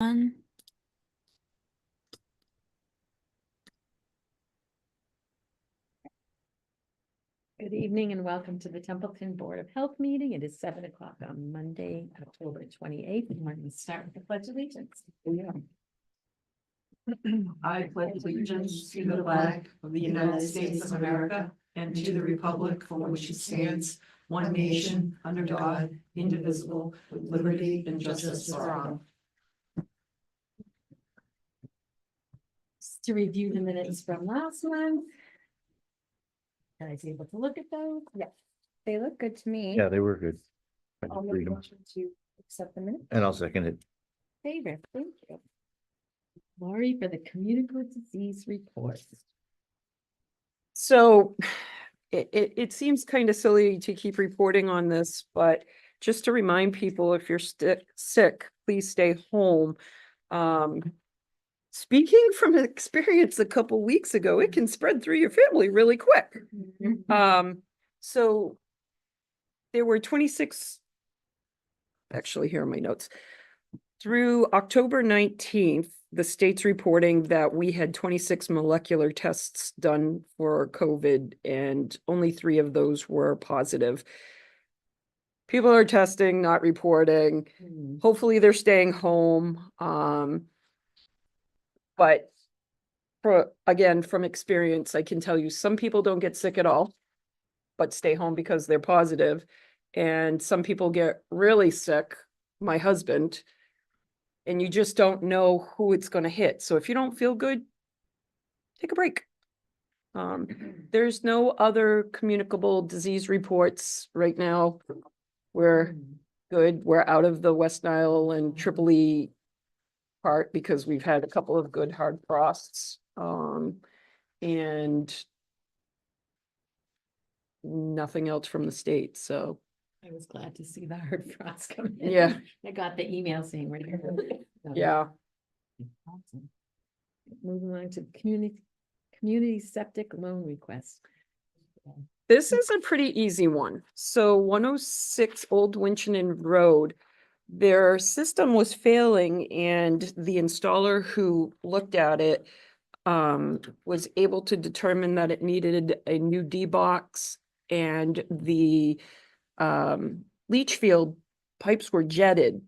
Good evening and welcome to the Templeton Board of Health meeting. It is 7 o'clock on Monday, October 28th. And we're going to start with the Pledge of Allegiance. I pledge allegiance to the flag of the United States of America and to the republic for which it stands, one nation, under God, indivisible, with liberty and justice for all. Just to review the minutes from last month. I was able to look at those. Yeah, they look good to me. Yeah, they were good. I I'll did make read a 'em. motion to accept the minutes. And I'll second it. Favor, thank you. Lori for the communicable disease report. So it seems kind of silly to keep reporting on this, but just to remind people, if you're sick, please stay home. Speaking from experience a couple weeks ago, it can spread through your family really quick. So there were 26, actually here are my notes. Through October 19th, the state's reporting that we had 26 molecular tests done for COVID and only 3 of those were positive. People are testing, not reporting. Hopefully they're staying home. But again, from experience, I can tell you some people don't get sick at all, but stay home because they're positive. And some people get really sick, my husband, and you just don't know who it's going to hit. So if you don't feel good, take a break. There's no other communicable disease reports right now. We're good. We're out of the West Nile and Tripoli part because we've had a couple of good hard frosts. And nothing else from the state. So I was glad to see the hard frost come in. Yeah. I got the email saying we're here. yeah. Awesome. Moving on to community septic loan request. This is a pretty easy one. So 106 Old Winchendon Road, their system was failing and the installer who looked at it was able to determine that it needed a new D-box and the leach field pipes were jetted,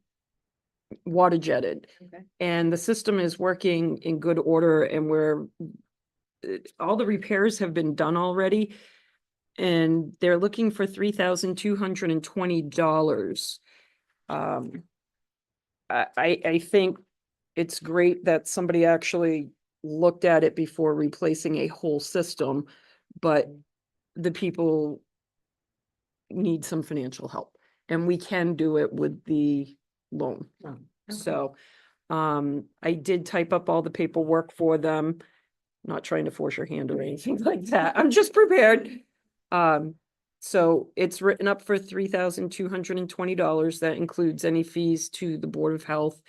water jetted. Okay. And the system is working in good order and all the repairs have been done already. And they're looking for $3,220. I think it's great that somebody actually looked at it before replacing a whole system, but the people need some financial help and we can do it with the loan. Oh, okay. So, I did type up all the paperwork for them. Not trying to force your hand or anything like that. I'm just prepared. So it's written up for $3,220. That includes any fees to the Board of Health.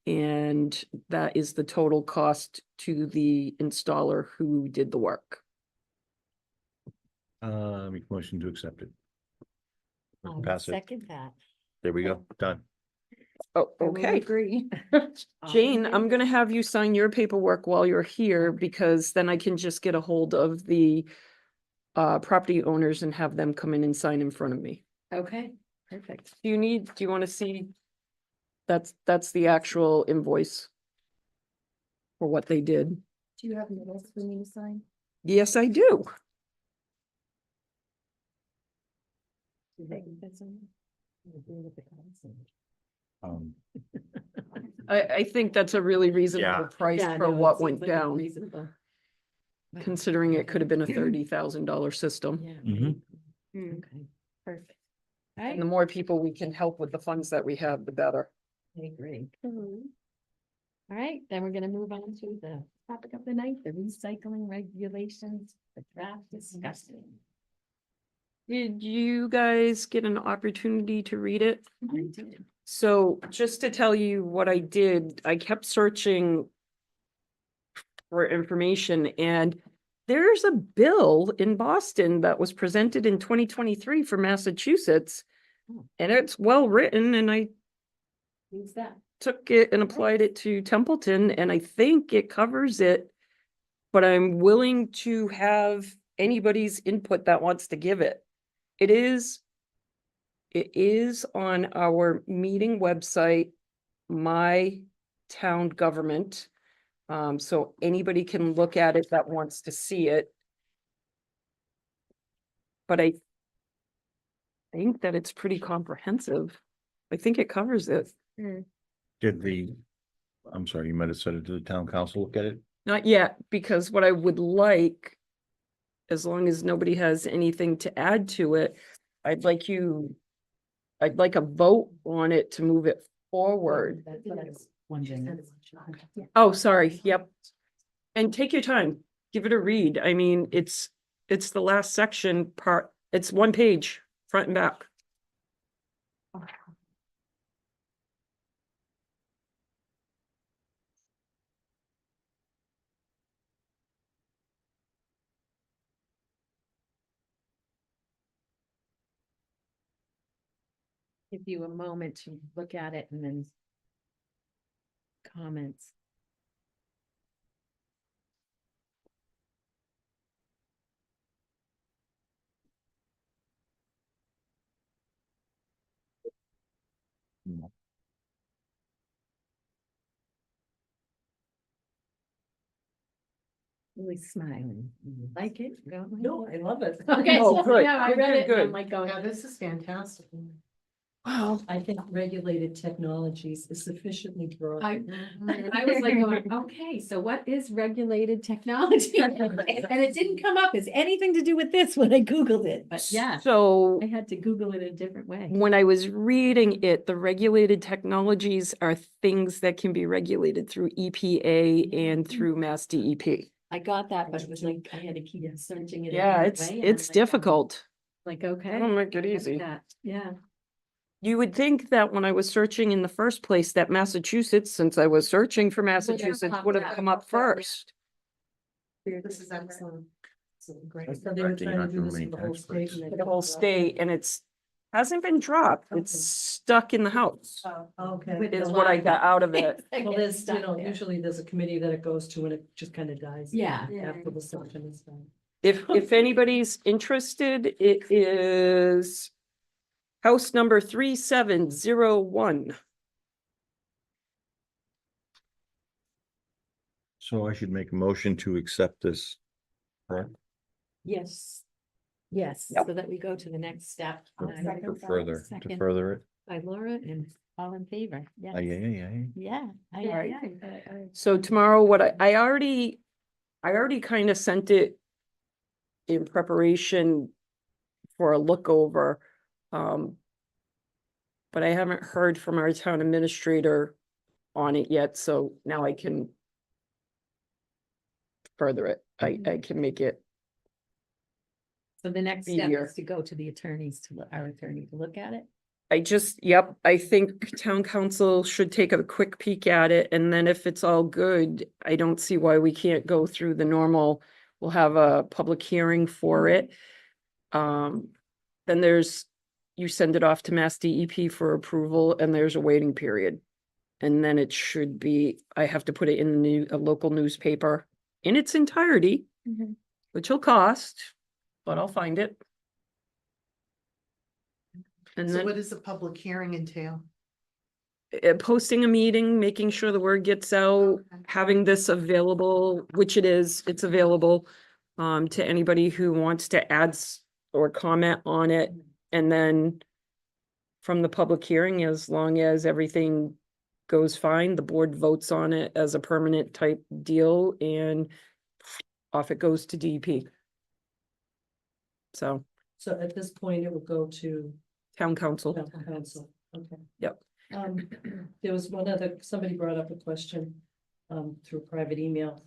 And that is the total cost to the installer who did the work. Make a motion to accept it. I'll Pass it. second that. There we go. Done. Oh, I would okay. agree. Jane, I'm gonna have you sign your paperwork while you're here because then I can just get a hold of the property owners and have them come in and sign in front of me. Okay, perfect. Do you want to see? That's the actual invoice for what they did. Do you have minutes for me to sign? Yes, I do. I think that's a really reasonable price Yeah, for no, what it went seems like down, reasonable. considering it could have been a $30,000 system. Yeah. Mhm. Okay, perfect. All right, And the more people we can help with the funds that we have, the better. I agree. All right, then we're gonna move on to the topic of the night, the recycling regulations, the draft discussion. Did you guys get an opportunity to read it? I did. So just to tell you what I did, I kept searching for information and there's a bill in Boston that was presented in 2023 for Massachusetts. Oh. And it's well written and I Who's that? took it and applied it to Templeton, and I think it covers it. But I'm willing to have anybody's input that wants to give it. It is on our meeting website, My Town Government. So anybody can look at it that wants to see it. But I think that it's pretty comprehensive. I think it covers it. Did I'm sorry, you might have said it to the town council, look at it? Not yet, because what I would like, as long as nobody has anything to add to it, I'd like a vote on it to move it forward. That's what I was wondering. Oh, sorry, yep. And take your time, give it a read. I mean, it's the last section part, it's one page, front and back. Give you a moment to look at it and then comments. Really smiling. You like it? Go ahead. No, I love it. Okay, Oh, so, good, yeah, I good, read good, it and I'm good. like going, Yeah, this is fantastic. Wow. I think regulated technologies is sufficiently broad. I was like going, okay, so what is regulated technology? And it didn't come up as anything to do with this when I Googled it, but yeah, So I had to Google it a different way. when I was reading it, the regulated technologies are things that can be regulated through EPA and through Mass DEP. I got that, but it was like, I had to keep searching it. a Yeah, different it's way, and I'm it's like, difficult. Like, okay. I don't make it I get easy. that. Yeah. You would think that when I was searching in the first place, that Massachusetts, since I was searching for Massachusetts, popped would have up. come up first. This is excellent. So great. That's So the they were fact that you're trying not to do doing this many for the whole tax state. breaks. and they The didn't whole drop it. state, and hasn't been dropped. It's stuck in the house, Okay. With is the what I line. got out of it. Well, there's, usually there's a committee that it goes to and it just kind of dies. Yeah. After the session is done. If anybody's interested, it is house number 3701. So I should make a motion to accept this. Correct? Yes. Yes, Yep. so that we go to the next step. For Second. for further, to Second. further it. By Laura and all in favor. Yes. Yeah. Yeah. Alright. Yeah. So tomorrow, what I already kind of sent it in preparation for a look over. But I haven't heard from our town administrator on it yet, so now I can further it. I can make it. So the next step Easier. is to go to the attorneys, our attorney to look at it. Yep, I think town council should take a quick peek at it, and then if it's all good, I don't see why we can't go through the normal, we'll have a public hearing for it. Then you send it off to Mass DEP for approval, and there's a waiting period. And then it should be, I have to put it in a local newspaper in its entirety, which will cost, but I'll find it. And So then what does the public hearing entail? posting a meeting, making sure the word gets out, having this available, which it's available to anybody who wants to add or comment on it. And then from the public hearing, as long as everything goes fine, the board votes on it as a permanent type deal, and off it goes to DEP. So So at this point, it will go to town council. town council. Okay. Yep. There was somebody brought up a question through private email.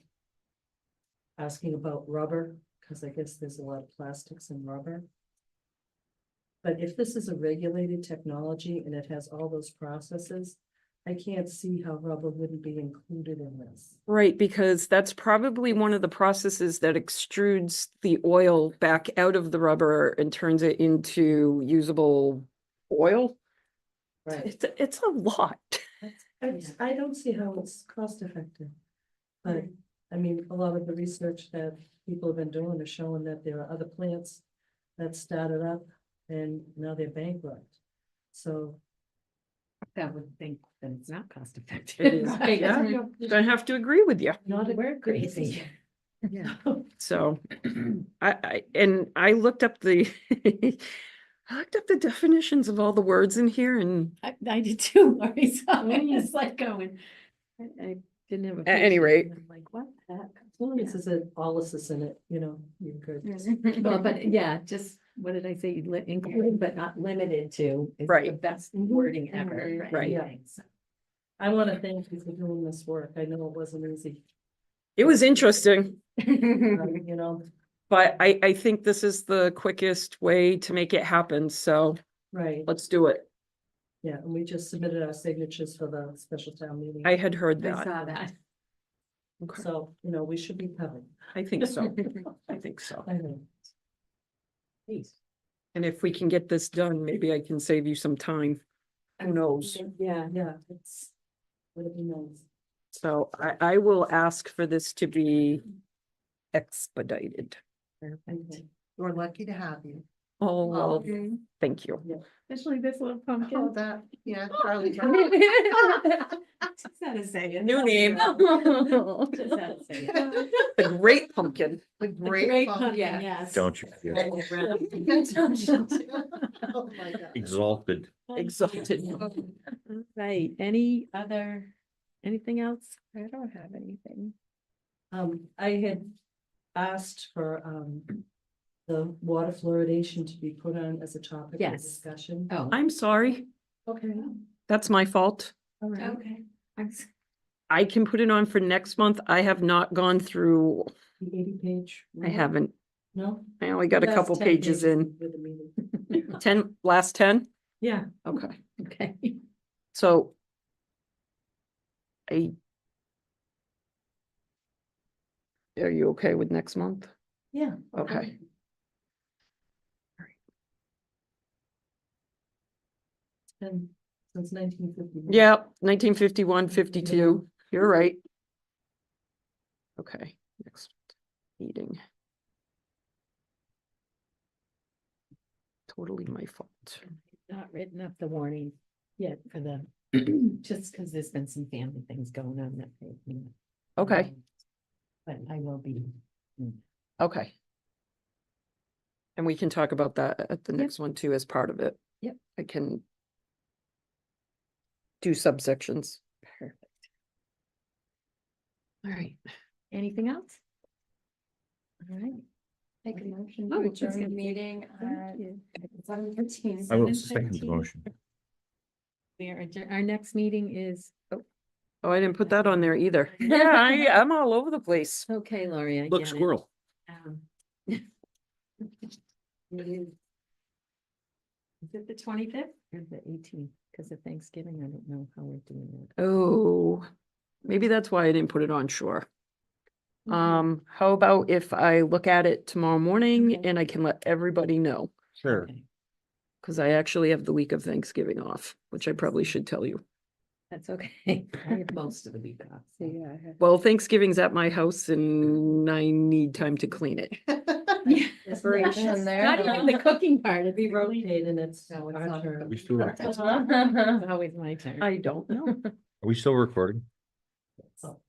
Asking about rubber, because I guess there's a lot of plastics in rubber. But if this is a regulated technology and it has all those processes, I can't see how rubber wouldn't be included in this. Right, because that's probably one of the processes that extrudes the oil back out of the rubber and turns it into usable oil. Right. It's a lot. I don't see how it's cost effective. But, I mean, a lot of the research that people have been doing is showing that there are other plants that started up and now they're bankrupt. So. That would think that it's not cost effective. It is, Right. yeah. I have to agree with you. Not a We're good crazy. decision. Yeah. So I looked up the I looked up the definitions of all the words in here and I did too, Lori, so I'm just like going. I didn't have a. At any picture, rate. and I'm like, what the heck? As long as there's all this is in it, you're good. Well, but yeah, just, what did I say? Include but not limited to is the Right. best wording ever. for Right. anything, so. I want to thank you for doing this work. I know it wasn't easy. it was interesting, You know, but I think this is the quickest way to make it happen. So right, let's do it. yeah, and we just submitted our signatures for the special town meeting. I had heard I that. saw that. Okay. So, we should be covered. I think so. I think so. I know. Please. And if we can get this done, maybe I can save you some time. Who knows? Yeah, it's, would be nice. So I will ask for this to be expedited. Perfect. We're lucky to have you. Oh, well, thank you. Especially this little Oh, pumpkin. that, yeah, Charlie. Just had to say it. New name. Just had to say it. The great pumpkin. The Great great pumpkin, pumpkin. yes. Don't you? forget. Oh, my God. Exalted. Exalted. Right, anything else? I don't have anything. I had asked for, the water fluoridation to be put on as a topic of Yes. discussion. Oh. I'm sorry. Okay. That's my fault. All right. Okay. I can put it on for next month. I have not gone through, The 80-page. I haven't, No? I only got a Last couple 10 pages in. with the meeting. 10, last 10? Yeah. Okay. Okay. So are you okay with next month? Yeah. Okay. And since 1950. Yeah, 1951, 52. You're right. Okay, next meeting. Totally my fault. Not written up the warning yet for the, just because there's been some family things going on that. Okay, But I will be. okay. And we can talk about that at the next one too as part of it. Yep. I can do subsections. Perfect. All right, anything else? All right. Take a motion Oh, to that's adjourn the good. meeting Thank at you. 7:15. I will second the 7:15. motion. Our next meeting is, Oh, I didn't put that on there either. Yeah, I'm all over the place. okay, Lori, I Look, get it. squirrel. It is. Is it the 25th or the 18th? Because of Thanksgiving, I don't know how we're doing that. Oh, maybe that's why I didn't put it on shore. How about if I look at it tomorrow morning Okay. and I can let everybody know? Sure. Okay, Cause I actually have the week of Thanksgiving off, which I probably should tell you. that's okay. I have most of the week off. So, so- yeah, I have- Well, Thanksgiving's at my house and I need time to clean it. Preparation there. Not even the cooking part, it'd We be rotate and it's No, it's our not. turn. Are we still, are It's always my turn. I don't know. we still recording? Oh,